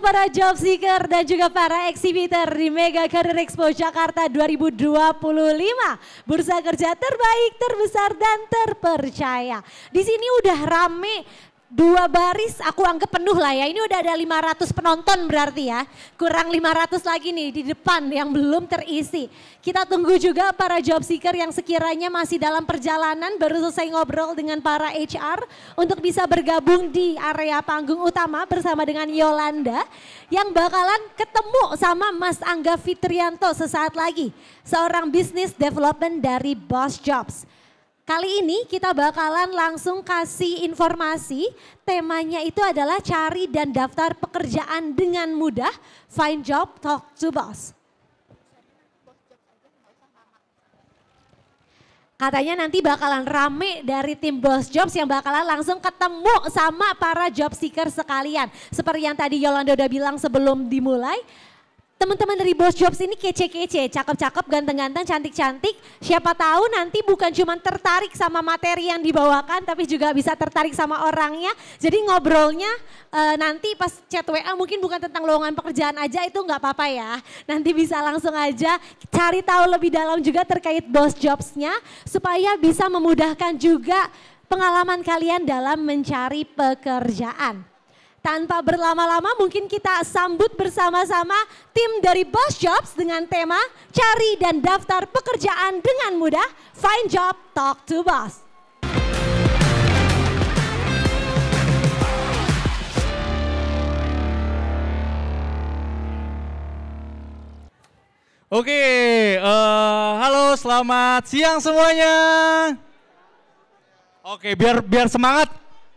para job seeker dan juga para exhibitor di Mega Career Expo Jakarta 2025. Bursa kerja terbaik, terbesar dan terpercaya. Di sini udah rame. Dua baris aku anggap penuh lah ya. Ini udah ada 500 penonton berarti ya. Kurang 500 lagi nih di depan yang belum terisi. Kita tunggu juga para job seeker yang sekiranya masih dalam perjalanan baru selesai ngobrol dengan para HR untuk bisa bergabung di area panggung utama bersama dengan Yolanda yang bakalan ketemu sama Mas Angga Fitrianto sesaat lagi. Seorang business development dari Boss Jobs. Kali ini kita bakalan langsung kasih informasi, temanya itu adalah cari dan daftar pekerjaan dengan mudah, find job, talk to boss. Katanya nanti bakalan rame dari tim Boss Jobs yang bakalan langsung ketemu sama para job seeker sekalian. Seperti yang tadi Yolanda udah bilang sebelum dimulai. Teman-teman dari Boss Jobs ini kece-kece, cakep-cakep, ganteng-ganteng, cantik-cantik. Siapa tahu nanti bukan cuma tertarik sama materi yang dibawakan, tapi juga bisa tertarik sama orangnya. Jadi ngobrolnya nanti pas chat WA mungkin bukan tentang lowongan pekerjaan aja, itu nggak apa-apa ya. Nanti bisa langsung aja cari tahu lebih dalam juga terkait Boss Jobs-nya, supaya bisa memudahkan juga pengalaman kalian dalam mencari pekerjaan. Tanpa berlama-lama mungkin kita sambut bersama-sama tim dari Boss Jobs dengan tema cari dan daftar pekerjaan dengan mudah, find job, talk to boss. Oke, halo selamat siang semuanya. Oke, biar semangat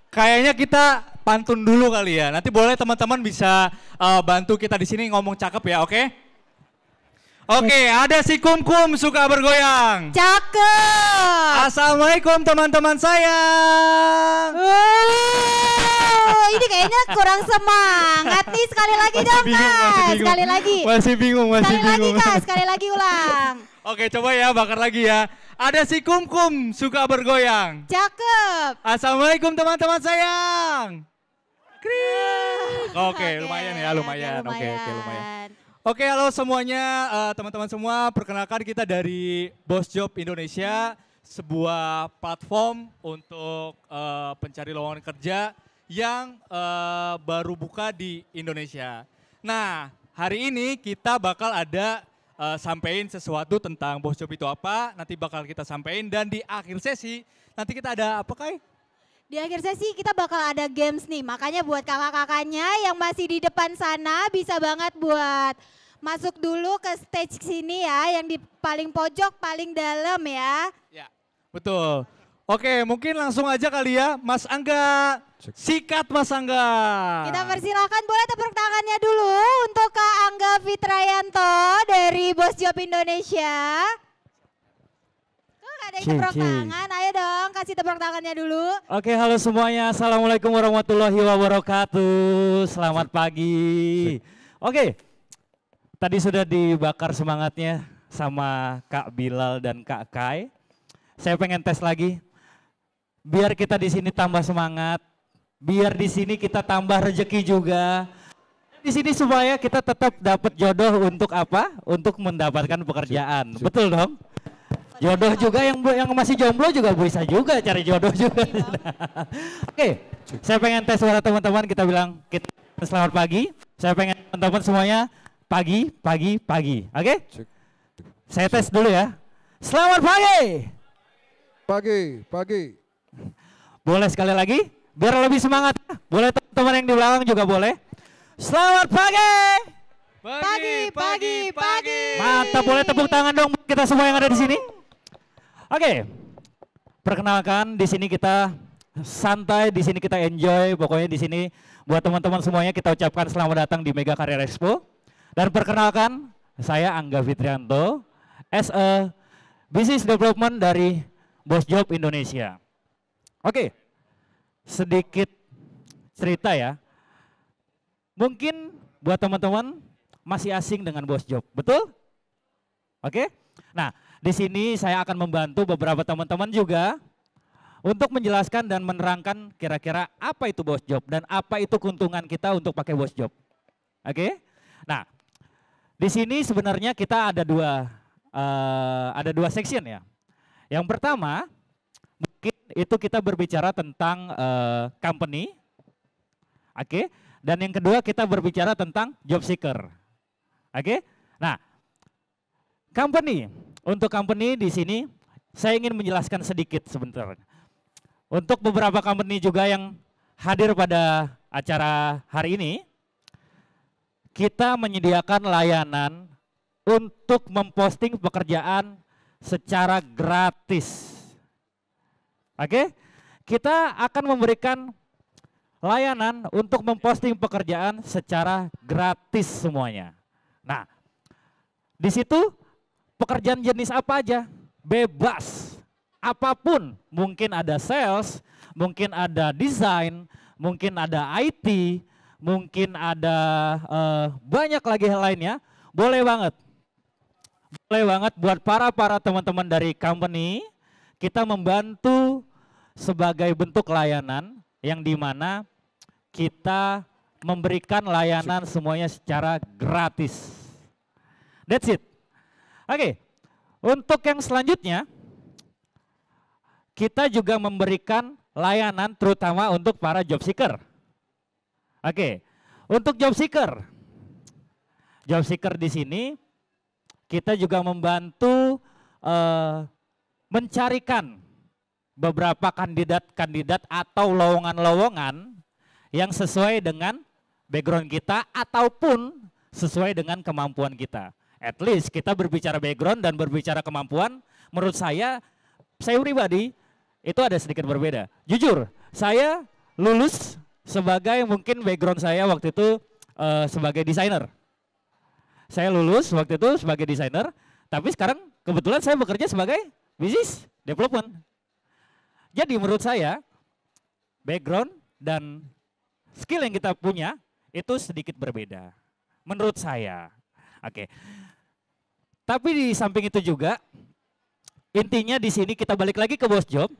kayaknya kita pantun dulu kali ya. Nanti boleh teman-teman bisa bantu kita di sini ngomong cakep ya, oke? Oke, ada si Kum suka bergoyang. Cakep. Assalamualaikum teman-teman saya. Ini kayaknya kurang semangat nih, sekali lagi dong Kak. Sekali lagi. Masih bingung. Sekali lagi Kak, sekali lagi ulang. Oke, coba ya, bakar lagi ya. Ada si Kum suka bergoyang. Cakep. Assalamualaikum teman-teman sayang. Oke, lumayan ya, lumayan. Oke, lumayan. Oke, halo semuanya, teman-teman semua. Perkenalkan kita dari Boss Job Indonesia, sebuah platform untuk pencari lowongan kerja yang baru buka di Indonesia. Nah, hari ini kita bakal ada sampein sesuatu tentang Boss Job itu apa, nanti bakal kita sampein, dan di akhir sesi nanti kita ada apa Kai? Di akhir sesi kita bakal ada games nih, makanya buat kakak-kakaknya yang masih di depan sana bisa banget buat masuk dulu ke stage sini ya, yang di paling pojok, paling dalam ya. Ya, betul. Oke, mungkin langsung aja kali ya, Mas Angga. Sikat Mas Angga. Kita persilakan, boleh tepuk tangannya dulu untuk Kak Angga Fitrianto dari Boss Job Indonesia. Ada yang tepuk tangan, ayo dong kasih tepuk tangannya dulu. Oke, halo semuanya, assalamualaikum warahmatullahi wabarakatuh. Selamat pagi. Oke, tadi sudah dibakar semangatnya sama Kak Bilal dan Kak Kai. Saya pengen tes lagi, biar kita di sini tambah semangat, biar di sini kita tambah rezeki juga. Di sini supaya kita tetap dapat jodoh untuk apa? Untuk mendapatkan pekerjaan. Betul dong? Jodoh juga yang masih jomblo juga bisa juga cari jodoh juga. Oke, saya pengen tes suara teman-teman, kita bilang kita selamat pagi. Saya pengen teman-teman semuanya pagi. Oke? Saya tes dulu ya. Selamat pagi. Pagi. Boleh sekali lagi? Biar lebih semangat. Boleh teman-teman yang di belakang juga boleh. Selamat pagi. Pagi. Mantap, boleh tepuk tangan dong kita semua yang ada di sini. Oke, perkenalkan di sini kita santai, di sini kita enjoy, pokoknya di sini buat teman-teman semuanya kita ucapkan selamat datang di Mega Career Expo. Dan perkenalkan, saya Angga Fitrianto, as a business development dari Boss Job Indonesia. Oke, sedikit cerita ya. Mungkin buat teman-teman masih asing dengan Boss Job, betul? Oke, nah di sini saya akan membantu beberapa teman-teman juga untuk menjelaskan dan menerangkan kira-kira apa itu Boss Job dan apa itu keuntungan kita untuk pakai Boss Job. Oke. Nah, di sini sebenarnya kita ada dua section ya. Yang pertama, mungkin itu kita berbicara tentang company. Oke. Dan yang kedua kita berbicara tentang job seeker. Oke. Nah, company. Untuk company di sini saya ingin menjelaskan sedikit sebentar. Untuk beberapa company juga yang hadir pada acara hari ini, kita menyediakan layanan untuk memposting pekerjaan secara gratis. Oke? Kita akan memberikan layanan untuk memposting pekerjaan secara gratis semuanya. Nah, di situ pekerjaan jenis apa aja? Bebas. Apapun, mungkin ada sales, mungkin ada desain, mungkin ada IT, mungkin ada banyak lagi hal lainnya. Boleh banget. Boleh banget buat para teman-teman dari company, kita membantu sebagai bentuk layanan yang dimana kita memberikan layanan semuanya secara gratis. That's it. Oke, untuk yang selanjutnya, kita juga memberikan layanan terutama untuk para job seeker. Oke, untuk job seeker di sini kita juga membantu mencarikan beberapa kandidat atau lowongan-lowongan yang sesuai dengan background kita ataupun sesuai dengan kemampuan kita. At least kita berbicara background dan berbicara kemampuan, menurut saya pribadi itu ada sedikit berbeda. Jujur, saya lulus sebagai mungkin background saya waktu itu sebagai desainer. Saya lulus waktu itu sebagai desainer, tapi sekarang kebetulan saya bekerja sebagai business development. Jadi menurut saya background dan skill yang kita punya itu sedikit berbeda. Menurut saya. Oke. Tapi di samping itu juga intinya di sini kita balik lagi ke Boss Job.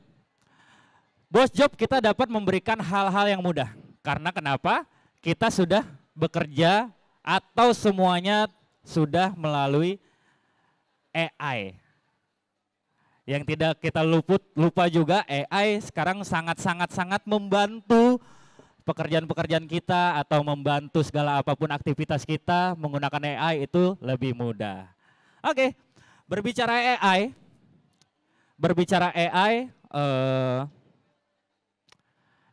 Boss Job kita dapat memberikan hal-hal yang mudah. Karena kenapa? Kita sudah bekerja atau semuanya sudah melalui AI. Yang tidak kita lupa juga AI sekarang sangat membantu pekerjaan-pekerjaan kita atau membantu segala apapun aktivitas kita menggunakan AI itu lebih mudah. Oke, berbicara AI,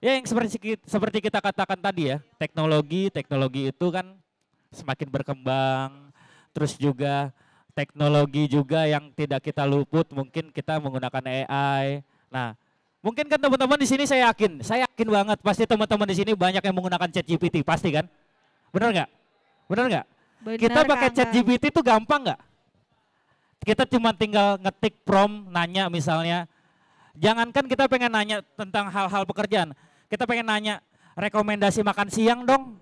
ya yang seperti kita katakan tadi ya, teknologi itu kan semakin berkembang, terus juga teknologi juga yang tidak kita luput mungkin kita menggunakan AI. Nah, mungkin kan teman-teman di sini saya yakin banget pasti teman-teman di sini banyak yang menggunakan ChatGPT, pasti kan? Benar nggak? Benar nggak? Kita pakai ChatGPT itu gampang nggak? Kita cuma tinggal ngetik prompt, nanya misalnya. Jangankan kita pengen nanya tentang hal-hal pekerjaan, kita pengen nanya rekomendasi makan siang dong.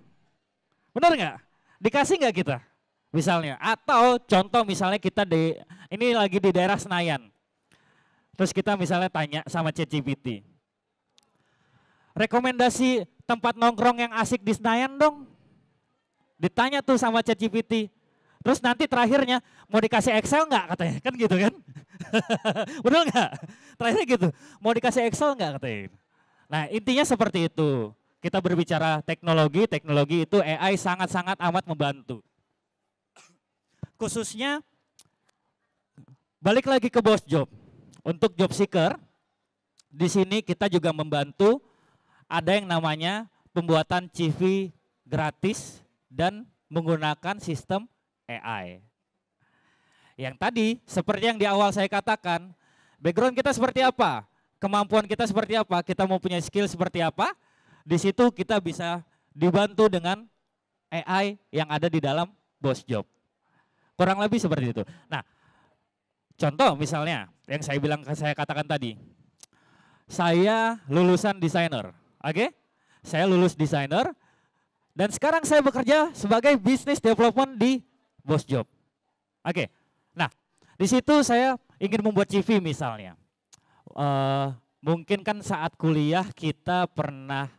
Benar nggak? Dikasih nggak kita? Misalnya, atau contoh misalnya kita ini lagi di daerah Senayan. Terus kita misalnya tanya sama ChatGPT. Rekomendasi tempat nongkrong yang asik di Senayan dong. Ditanya tuh sama ChatGPT. Terus nanti terakhirnya mau dikasih Excel nggak katanya, kan gitu kan? Betul nggak? Terakhirnya gitu, mau dikasih Excel nggak katanya. Nah intinya seperti itu. Kita berbicara teknologi itu AI sangat amat membantu. Khususnya balik lagi ke Boss Job. Untuk job seeker, di sini kita juga membantu ada yang namanya pembuatan CV gratis dan menggunakan sistem AI. Yang tadi seperti yang di awal saya katakan, background kita seperti apa, kemampuan kita seperti apa, kita mau punya skill seperti apa, di situ kita bisa dibantu dengan AI yang ada di dalam Boss Job. Kurang lebih seperti itu. Nah, contoh misalnya yang saya katakan tadi, saya lulusan desainer, oke? Saya lulus desainer dan sekarang saya bekerja sebagai business development di Boss Job, oke? Nah, di situ saya ingin membuat CV misalnya. Mungkin kan saat kuliah kita pernah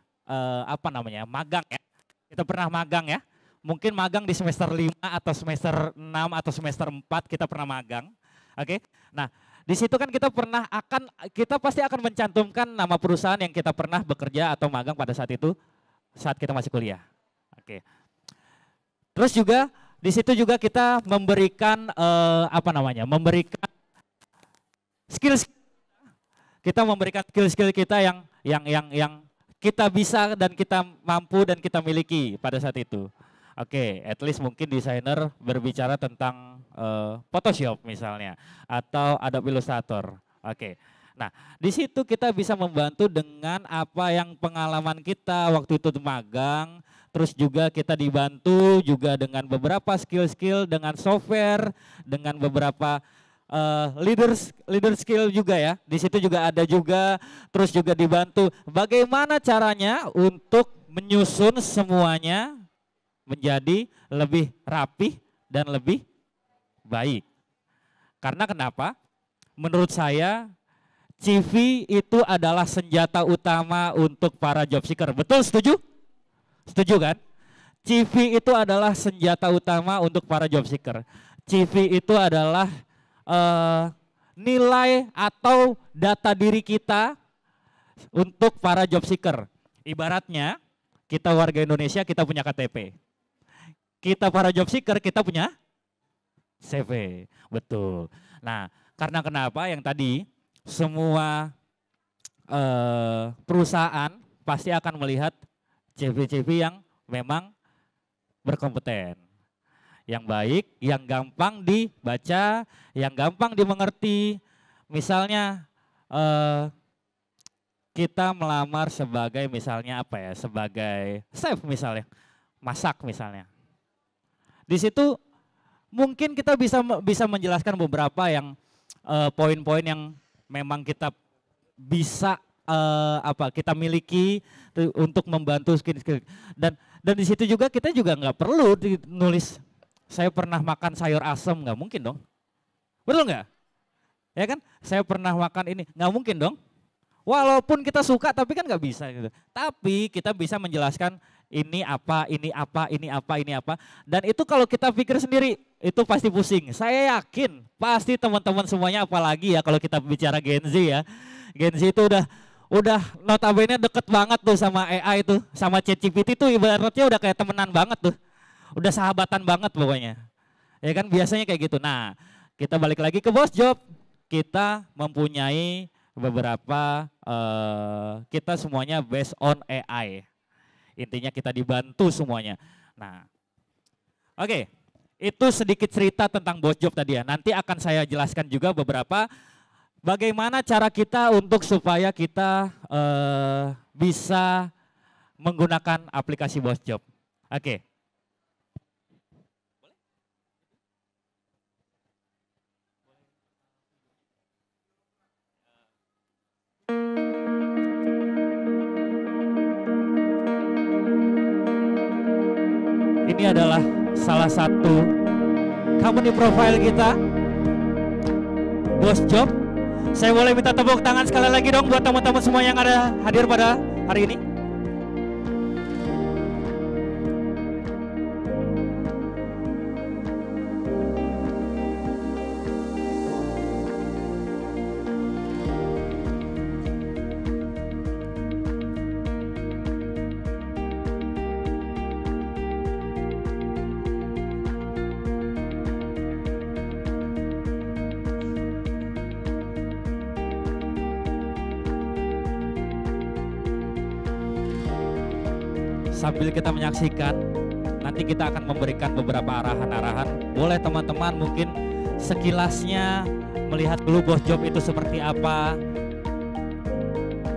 magang ya. Kita pernah magang ya. mungkin magang di semester 5 atau semester 6 atau semester 4 kita pernah magang. Oke. Nah, di situ kan kita pasti akan mencantumkan nama perusahaan yang kita pernah bekerja atau magang pada saat itu saat kita masih kuliah. Oke. Terus juga di situ juga kita memberikan memberikan skill kita yang kita bisa dan kita mampu dan kita miliki pada saat itu. Oke, at least mungkin desainer berbicara tentang Photoshop misalnya atau Adobe Illustrator. Oke. Nah, di situ kita bisa membantu dengan apa yang pengalaman kita waktu itu magang, terus juga kita dibantu juga dengan beberapa skill-skill dengan software, dengan beberapa leader skill juga ya. Di situ juga ada juga, terus juga dibantu bagaimana caranya untuk menyusun semuanya menjadi lebih rapih dan lebih baik. Karena kenapa? Menurut saya CV itu adalah senjata utama untuk para job seeker. Betul, setuju? Setuju kan? CV itu adalah senjata utama untuk para job seeker. CV itu adalah nilai atau data diri kita untuk para job seeker. Ibaratnya kita warga Indonesia, kita punya KTP. Kita para job seeker, kita punya CV. Betul. Nah, karena kenapa yang tadi semua perusahaan pasti akan melihat CV-CV yang memang berkompeten. Yang baik, yang gampang dibaca, yang gampang dimengerti. Misalnya kita melamar sebagai misalnya sebagai chef misalnya, masak misalnya. Di situ mungkin kita bisa menjelaskan beberapa yang poin-poin yang memang kita bisa kita miliki untuk membantu skill-skill. Dan di situ juga kita juga nggak perlu nulis saya pernah makan sayur asem, nggak mungkin dong. Betul nggak? Ya kan? Saya pernah makan ini, nggak mungkin dong. Walaupun kita suka tapi kan nggak bisa gitu. Tapi kita bisa menjelaskan ini apa. Dan itu kalau kita pikir sendiri itu pasti pusing. Saya yakin pasti teman-teman semuanya apalagi ya kalau kita bicara Gen Z ya. Gen Z itu udah notabene deket banget tuh sama AI tuh, sama ChatGPT tuh ibaratnya udah kayak temenan banget tuh. Udah sahabatan banget pokoknya. Ya kan biasanya kayak gitu. Nah, kita balik lagi ke Bos Job. Kita mempunyai beberapa kita semuanya based on AI. Intinya kita dibantu semuanya. Nah, oke, itu sedikit cerita tentang Bos Job tadi ya. Nanti akan saya jelaskan juga beberapa bagaimana cara kita untuk supaya kita bisa menggunakan aplikasi Bos Job. Oke. Ini adalah salah satu company profile kita, Bos Job. Saya boleh minta tepuk tangan sekali lagi dong buat teman-teman semua yang ada hadir pada hari ini. Sambil kita menyaksikan, nanti kita akan memberikan beberapa arahan-arahan. Boleh teman-teman mungkin sekilasnya melihat dulu Bos Job itu seperti apa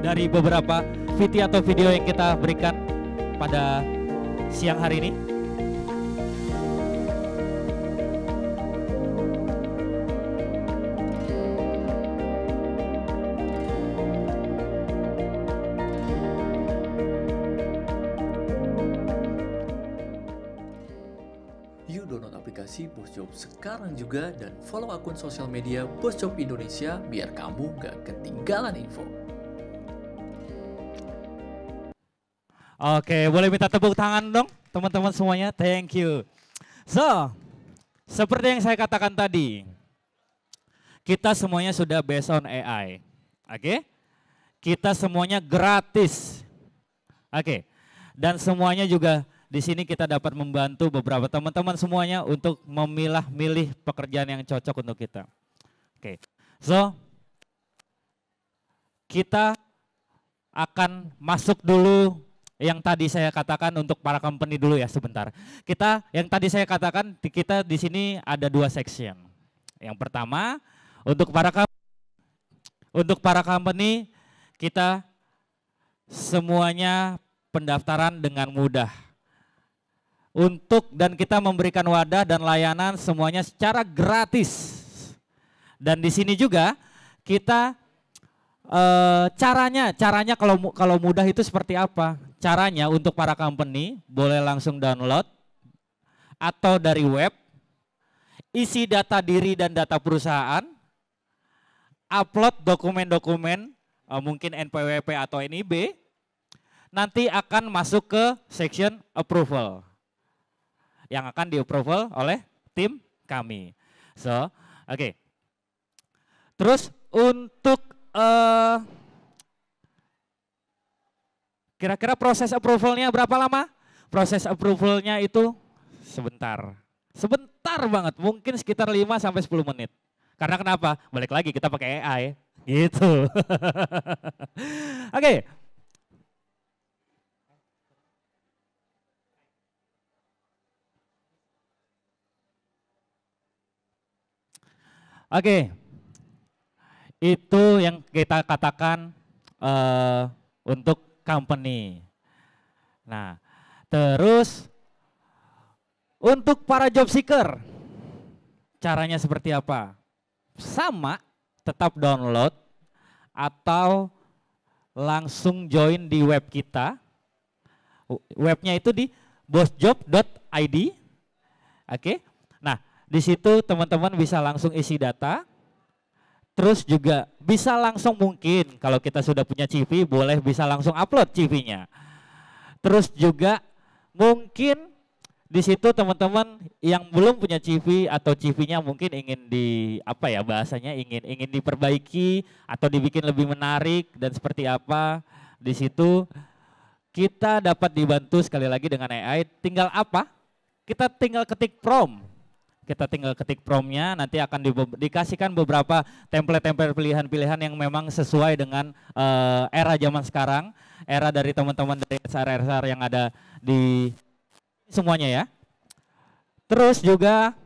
dari beberapa video atau video yang kita berikan pada siang hari ini. Bos Job sekarang juga dan follow akun sosial media Bos Job Indonesia biar kamu gak ketinggalan info. Oke, boleh minta tepuk tangan dong teman-teman semuanya, thank you. So, seperti yang saya katakan tadi, kita semuanya sudah based on AI. Oke? Kita semuanya gratis. Oke. Dan semuanya juga di sini kita dapat membantu beberapa teman-teman semuanya untuk memilah-milih pekerjaan yang cocok untuk kita. Oke. So, kita akan masuk dulu yang tadi saya katakan untuk para company dulu ya sebentar. Yang tadi saya katakan kita di sini ada 2 section. Yang pertama untuk para company kita semuanya pendaftaran dengan mudah. Dan kita memberikan wadah dan layanan semuanya secara gratis. Dan di sini juga kita caranya kalau mudah itu seperti apa? Caranya untuk para company boleh langsung download atau dari web, isi data diri dan data perusahaan, upload dokumen-dokumen mungkin NPWP atau NIB, nanti akan masuk ke section approval yang akan di-approval oleh tim kami. So, oke. Terus untuk kira-kira proses approvalnya berapa lama? Proses approvalnya itu sebentar banget, mungkin sekitar 5 sampai 10 menit. Karena kenapa? Balik lagi kita pakai AI, gitu. Oke. Oke. Itu yang kita katakan untuk company. Nah, terus untuk para job seeker, caranya seperti apa? Sama, tetap download atau langsung join di web kita. Webnya itu di bosjob.id. Oke. Nah, di situ teman-teman bisa langsung isi data. Terus juga bisa langsung mungkin kalau kita sudah punya CV boleh bisa langsung upload CV-nya. Terus juga mungkin di situ teman-teman yang belum punya CV atau CV-nya mungkin ingin ingin diperbaiki atau dibikin lebih menarik dan seperti apa. Di situ kita dapat dibantu sekali lagi dengan AI. Tinggal apa? Kita tinggal ketik prompt. Kita tinggal ketik promptnya, nanti akan dikasihkan beberapa template-template pilihan-pilihan yang memang sesuai dengan era zaman sekarang, era dari teman-teman dari SR yang ada di semuanya ya. Terus juga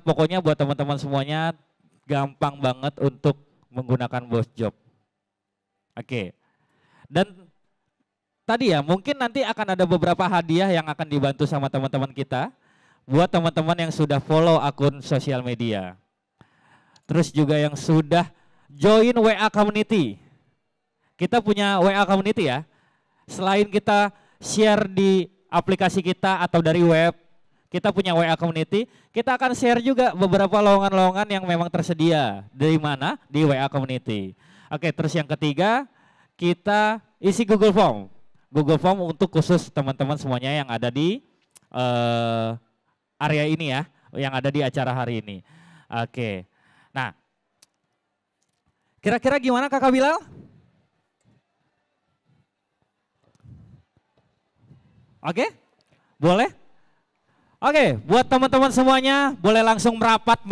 pokoknya buat teman-teman semuanya gampang banget untuk menggunakan BosJob. Oke. Dan tadi ya mungkin nanti akan ada beberapa hadiah yang akan dibantu sama teman-teman kita. Buat teman-teman yang sudah follow akun sosial media. Terus juga yang sudah join WA community. Kita punya WA community ya. Selain kita share di aplikasi kita atau dari web, kita punya WA community, kita akan share juga beberapa lowongan-lowongan yang memang tersedia. Dari mana? Di WA community. Oke, terus yang ketiga, kita isi Google Form. Google Form untuk khusus teman-teman semuanya yang ada di area ini ya, yang ada di acara hari ini. Oke. Nah, kira-kira gimana Kakak Bilal? Oke? Boleh? Oke, buat teman-teman semuanya boleh langsung merapat,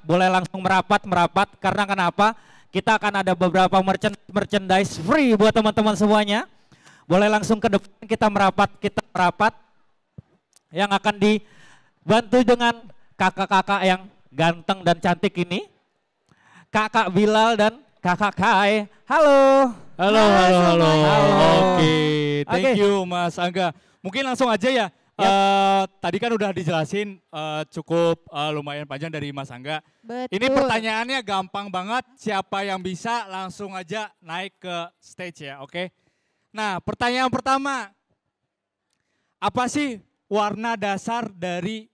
boleh langsung merapat. Karena kenapa? Kita akan ada beberapa merchandise free buat teman-teman semuanya. Boleh langsung ke depan kita merapat. Yang akan dibantu dengan kakak-kakak yang ganteng dan cantik ini. Kakak Bilal dan Kakak Kai. Halo. Halo. Oke, thank you Mas Angga. Mungkin langsung aja ya. Tadi kan udah dijelasin cukup lumayan panjang dari Mas Angga. Betul. Ini pertanyaannya gampang banget. Siapa yang bisa langsung aja naik ke stage ya, oke? Nah, pertanyaan pertama. Apa sih warna dasar dari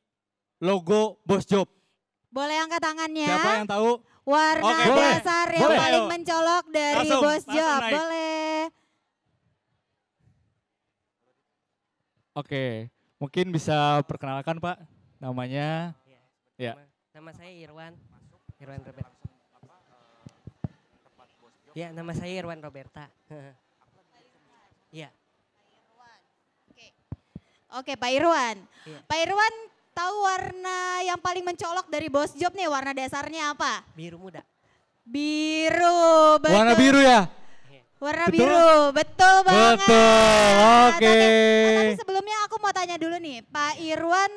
logo BosJob? Boleh angkat tangannya. Siapa yang tahu? Warna dasar yang paling mencolok dari BosJob. Boleh. Oke, mungkin bisa perkenalkan Pak namanya. Ya. Nama saya Irwan Roberta. Ya, nama saya Irwan Roberta. Ya. Oke, Pak Irwan. Iya. Pak Irwan tahu warna yang paling mencolok dari Boss Job nih, warna dasarnya apa? Biru muda. Biru, betul. Warna biru ya? Warna Betul? biru, betul banget. Betul, oke. Tapi sebelumnya aku mau tanya dulu nih, Pak Irwan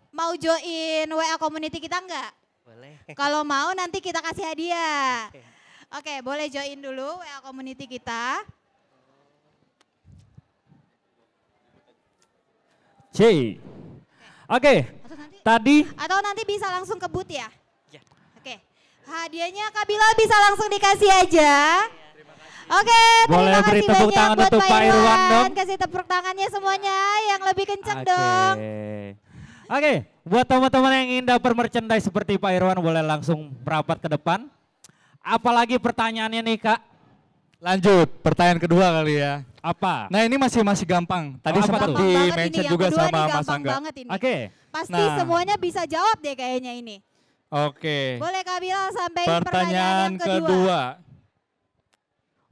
mau join WA community kita enggak? Boleh. Kalau mau nanti kita kasih hadiah. Oke, boleh join dulu WA community kita. C. Oke, tadi Atau nanti bisa langsung ke booth ya? Ya. Oke, hadiahnya Kak Bilal bisa langsung dikasih aja. Oke, Boleh terima beri kasih tepuk banyak tangan buat untuk Pak Irwan dong. Kasih tepuk tangannya semuanya yang lebih kenceng dong. Oke, buat teman-teman yang ingin dapat merchandise seperti Pak Irwan boleh langsung merapat ke depan. Apalagi pertanyaannya nih Kak? Lanjut, pertanyaan kedua kali ya. Apa? Nah ini masih gampang. Tadi apa sempat tuh? di Gampang banget mention ini, yang juga kedua sama nih Mas gampang Angga. banget ini. Oke, Pasti Nah. semuanya bisa jawab deh kayaknya ini. Oke. Boleh Kak Bilal sampaikan pertanyaan Pertanyaan yang kedua. kedua.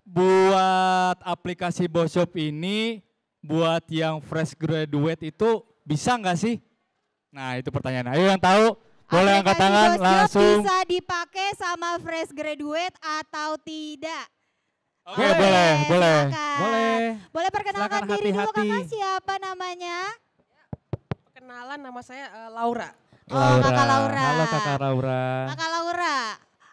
Buat aplikasi Boshop ini, buat yang fresh graduate itu bisa nggak sih? Nah itu pertanyaan. Ayo yang tahu, boleh angkat Aplikasi tangan Boss Job langsung. bisa dipakai sama fresh graduate atau tidak? Oke, boleh. silakan. boleh. Boleh perkenalkan Silakan, diri dulu hati-hati. Kakak, siapa namanya? Perkenalan, nama saya Laura. Oh, Kakak Laura. Halo Kakak Laura. Kakak Laura,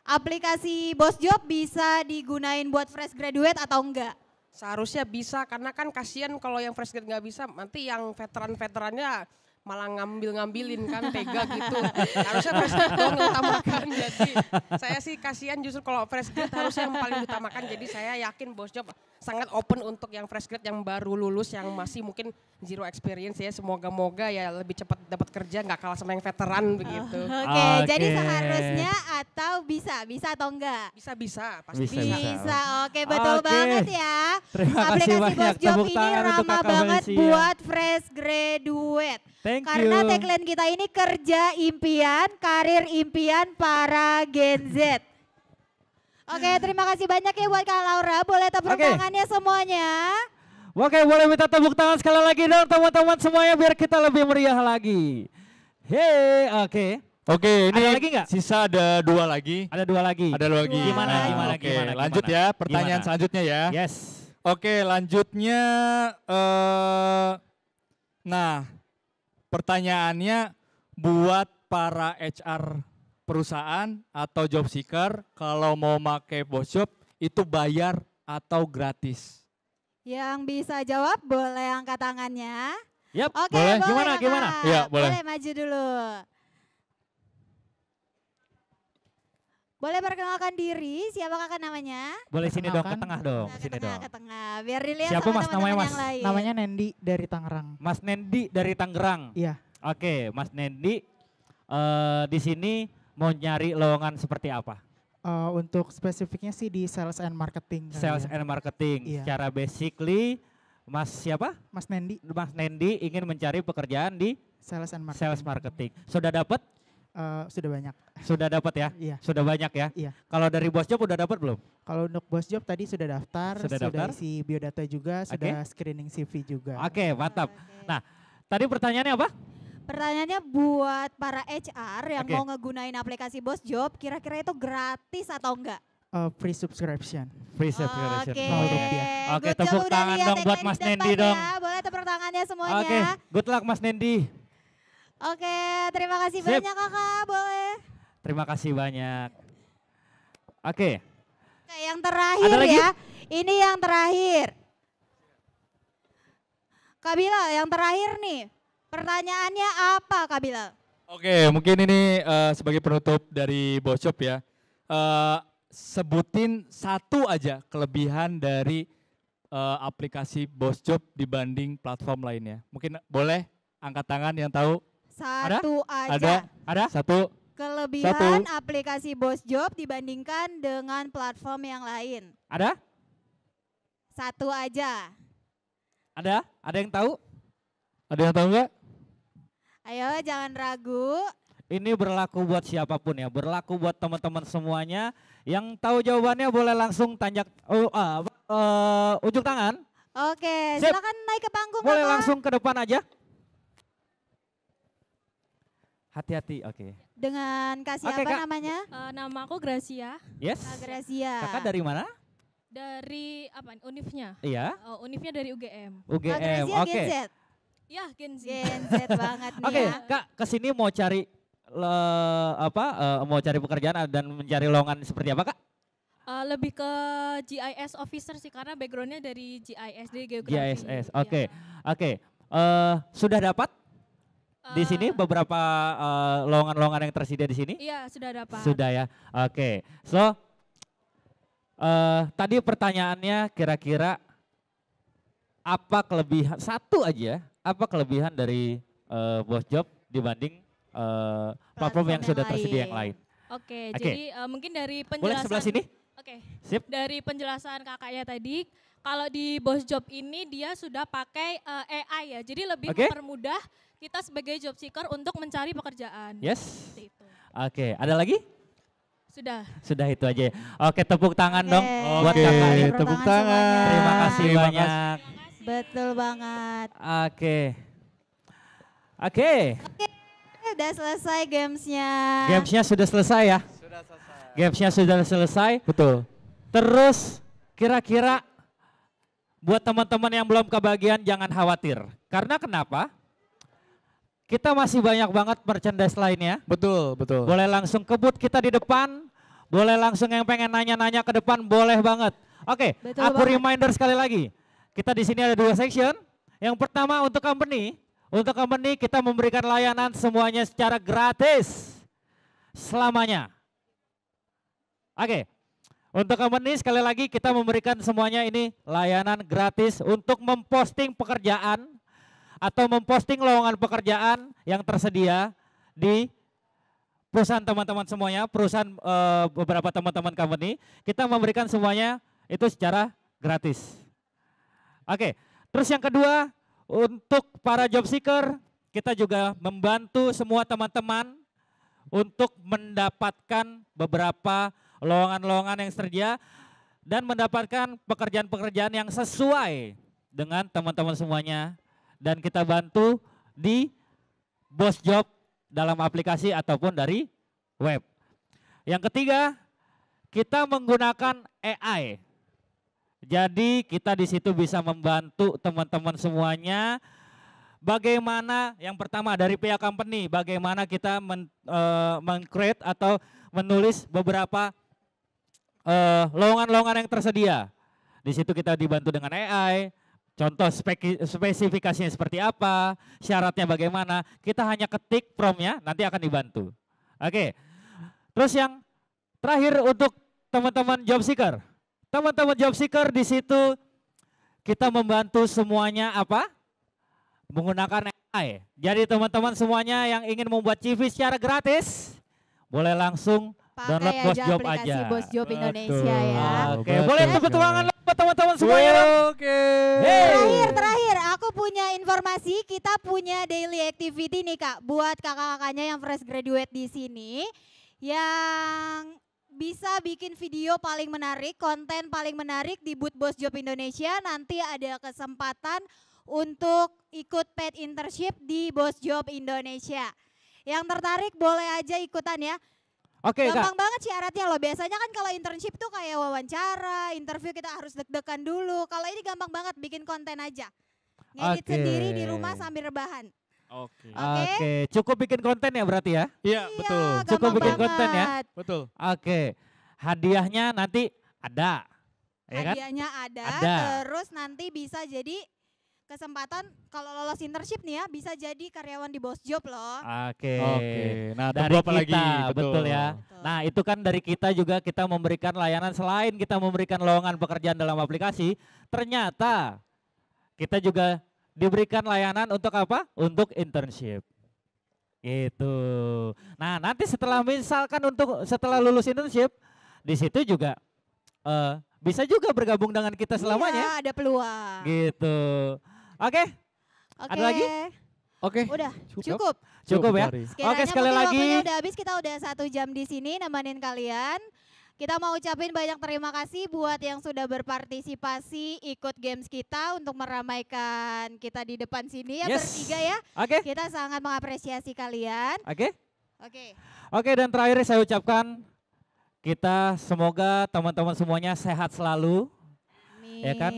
aplikasi Boss Job bisa digunain buat fresh graduate atau enggak? Seharusnya bisa karena kan kasihan kalau yang fresh grade nggak bisa, nanti yang veteran-veterannya malah ngambilin kan tega gitu. Harusnya fresh grade dong yang utamakan. Jadi saya sih kasihan justru kalau fresh grade harusnya yang paling utamakan. Jadi saya yakin Boss Job sangat open untuk yang fresh grade yang baru lulus yang masih mungkin zero experience ya. Semoga-moga ya lebih cepat dapat kerja nggak kalah sama yang veteran begitu. Oke, jadi Oke. seharusnya atau bisa atau enggak? Bisa pasti Bisa. Bisa, oke betul Oke. banget ya. Terima kasih Aplikasi banyak. Boss Job Tepuk ini tangan untuk ramah Kakak banget Valencia. buat fresh graduate. Thank Karena you. tagline kita ini kerja impian, karir impian para Gen Z. Oke, terima kasih banyak ya buat Kak Laura. Boleh tepuk Oke. tangannya semuanya. Oke, boleh minta tepuk tangan sekali lagi dong teman-teman semuanya biar kita lebih meriah lagi. Hei, oke. Oke, ini Ada lagi nggak? sisa ada dua lagi. Ada dua lagi. Ada dua lagi. Gimana, Nah, gimana, oke, gimana, lanjut gimana? ya, pertanyaan Gimana? selanjutnya ya. Yes. Oke, lanjutnya. Nah, pertanyaannya buat para HR perusahaan atau job seeker, kalau mau pakai Boss Job itu bayar atau gratis? Yang bisa jawab boleh angkat tangannya. Yap, Oke, boleh. boleh Gimana, Kakak. gimana? Iya, boleh. Boleh maju dulu. Boleh perkenalkan diri, siapa kakak namanya? Boleh sini dong, ke Perkenalkan. tengah dong, Nah, sini dong. ke tengah, biar dilihat Siapa, sama Mas? teman-teman Namanya, Mas? yang lain. Namanya Nendi dari Tangerang. Mas Nendi dari Tangerang. Iya. Oke, Mas Nendi di sini mau nyari lowongan seperti apa? Untuk spesifiknya sih di sales and marketing. kali Sales ya. and marketing. Iya. Secara basically, Mas siapa? Mas Nendi, Mas Nendi ingin mencari pekerjaan di sales and marketing. sales marketing. Sudah dapat? Sudah banyak. Sudah dapat ya? Iya. Sudah banyak ya? Iya. Kalau dari Boss Job udah dapat belum? Kalau untuk Boss Job tadi sudah daftar, Sudah daftar? isi biodata juga, sudah screening CV juga. Oke, mantap. Oke. Nah, tadi pertanyaannya apa? Pertanyaannya buat para HR yang Oke. mau ngegunain aplikasi Boss Job, kira-kira itu gratis atau enggak? Free subscription. Free subscription. Oke. Nol rupiah. Oke, Good job, tepuk udah tangan lihat dong buat tagline Mas di depan Nendi dong. ya. Boleh tepuk tangannya semuanya. Oke, good luck Mas Nendi. Oke, terima kasih Sip. banyak kakak, boleh. Terima kasih banyak. Oke, Oke, yang terakhir Ada lagi? ya, ini yang terakhir. Kak Bilal, yang terakhir nih, pertanyaannya apa Kak Bilal? Oke, mungkin ini sebagai penutup dari Boss Job ya. Sebutin satu aja kelebihan dari aplikasi Boss Job dibanding platform lainnya. Mungkin boleh angkat tangan yang tahu. Satu aja. Ada? Satu. Kelebihan aplikasi Boss Job dibandingkan dengan platform yang lain. ada? Satu aja. Ada? Ada yang tahu? Ada yang tahu nggak? Ayo jangan ragu. Ini berlaku buat siapapun ya, berlaku buat teman-teman semuanya. Yang tahu jawabannya boleh langsung ujung tangan. Oke, Sip. silakan naik ke panggung Boleh Kakak. langsung ke depan aja. Hati-hati, oke. Dengan kasih Oke, apa Kak. namanya? Nama aku Gracia Yes. Kak Gracia. Kakak dari mana? dari Univnya. Iya, Univnya dari UGM. Kak UGM. Gracia Oke. Gen Z. Ya, Gen Z. Gen Z banget nih Oke, ya. Kak, kesini mau cari mau cari pekerjaan dan mencari lowongan seperti apa, Kak? Lebih ke GIS officer sih karena backgroundnya dari GIS dari geografi. GIS. Oke. Iya. Oke. Sudah dapat di sini beberapa lowongan-lowongan yang tersedia di sini? Iya, sudah dapat. Sudah ya. Oke. So tadi pertanyaannya kira-kira apa kelebihan satu aja? Apa kelebihan dari Boss Job dibanding platform yang yang sudah tersedia lain. yang lain? Oke, Oke. jadi mungkin dari penjelasan. Boleh sebelah sini? Oke. Sip. Dari penjelasan kakaknya tadi, kalau di Boss Job ini dia sudah pakai AI ya, jadi lebih Oke. mempermudah kita sebagai job seeker untuk mencari pekerjaan. Yes. Seperti itu. Oke. Ada lagi? Sudah. Sudah itu aja. Oke, tepuk tangan Oke. dong buat kakak nih. Tepuk Tepuk tangan tangan. semuanya. Terima kasih Terima banyak. Betul banget. Oke. Oke. Udah selesai gamesnya. Gamesnya sudah selesai ya? Gamesnya sudah selesai. Betul. Terus kira-kira buat teman-teman yang belum kebagian jangan khawatir. Karena kenapa? Kita masih banyak banget merchandise lainnya. Betul, betul. Boleh langsung ke booth kita di depan. Boleh langsung yang pengen nanya-nanya ke depan boleh banget. Oke, Betul aku banget. reminder sekali lagi. Kita di sini ada 2 section. Yang pertama untuk company. Untuk company kita memberikan layanan semuanya secara gratis selamanya. Oke. Untuk company sekali lagi kita memberikan semuanya ini layanan gratis untuk memposting pekerjaan atau memposting lowongan pekerjaan yang tersedia di perusahaan teman-teman semuanya, perusahaan beberapa teman-teman company, kita memberikan semuanya itu secara gratis. Oke, terus yang kedua untuk para job seeker, kita juga membantu semua teman-teman untuk mendapatkan beberapa lowongan-lowongan yang tersedia dan mendapatkan pekerjaan-pekerjaan yang sesuai dengan teman-teman semuanya. Dan kita bantu di Boss Job dalam aplikasi ataupun dari web. Yang ketiga, kita menggunakan AI. Jadi kita di situ bisa membantu teman-teman semuanya. Bagaimana yang pertama dari pihak company, bagaimana kita men-create atau menulis beberapa lowongan-lowongan yang tersedia. Di situ kita dibantu dengan AI. Contoh spesifikasinya seperti apa, syaratnya bagaimana, kita hanya ketik promptnya, nanti akan dibantu. Oke, terus yang terakhir untuk teman-teman job seeker. Teman-teman job seeker di situ kita membantu semuanya apa? Menggunakan AI. Jadi teman-teman semuanya yang ingin membuat CV secara gratis, boleh langsung download Pakai Boss aja Job aplikasi aja. Boss Job Betul. Indonesia ya. Oke, Betul. boleh tepuk tangan buat teman-teman semuanya dong. Oke. Terakhir, aku punya informasi, kita punya daily activity nih Kak, buat kakak-kakaknya yang fresh graduate di sini, yang bisa bikin video paling menarik, konten paling menarik di booth Boss Job Indonesia. Nanti ada kesempatan untuk ikut paid internship di Boss Job Indonesia. Yang tertarik boleh aja ikutan ya. Oke, Kak. Gampang banget syaratnya loh. Biasanya kan kalau internship tuh kayak wawancara, interview kita harus deg-degan dulu. Kalau ini gampang banget, bikin konten aja. Ngedit Oke. sendiri di rumah sambil rebahan. Oke. Oke. Cukup bikin konten ya berarti ya? Iya, betul. Iya, Cukup gampang bikin konten ya? banget. Betul. Oke, hadiahnya nanti ada, ya kan? Hadiahnya ada, Ada. terus nanti bisa jadi kesempatan kalau lolos internship nih ya, bisa jadi karyawan di Boss Job loh. Oke. Oke. Nah, Dari tunggu apa kita, lagi? betul ya. Betul. Nah itu kan dari kita juga kita memberikan layanan selain kita memberikan lowongan pekerjaan dalam aplikasi, ternyata kita juga diberikan layanan untuk apa? Untuk internship. Gitu. Nah nanti setelah misalkan setelah lulus internship, di situ juga bisa juga bergabung dengan kita selamanya. Iya, ada peluang. Gitu. Oke. Oke. Ada lagi? Oke. Udah, cukup. Cukup ya. Sekiranya Oke, sekali mungkin lagi. waktunya udah habis, kita udah 1 jam di sini nemenin kalian. Kita mau ucapin banyak terima kasih buat yang sudah berpartisipasi ikut games kita untuk meramaikan kita di depan sini ya, bertiga ya. Oke. Kita sangat mengapresiasi kalian. Oke. Oke. Oke, dan terakhir saya ucapkan kita semoga teman-teman semuanya sehat selalu. Amin. Ya kan?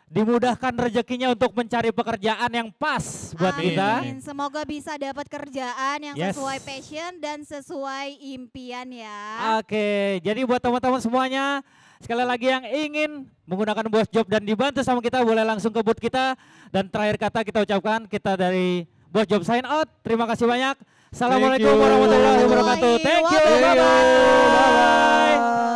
Dimudahkan rezekinya untuk mencari pekerjaan yang pas buat kita. Amin. Semoga bisa dapat kerjaan yang Yes. sesuai passion dan sesuai impian ya. Oke, jadi buat teman-teman semuanya, sekali lagi yang ingin menggunakan Boss Job dan dibantu sama kita, boleh langsung ke booth kita. Dan terakhir kata kita ucapkan, kita dari Boss Job sign out. Terima kasih banyak. Assalamualaikum warahmatullahi wabarakatuh. Thank you. Bye-bye.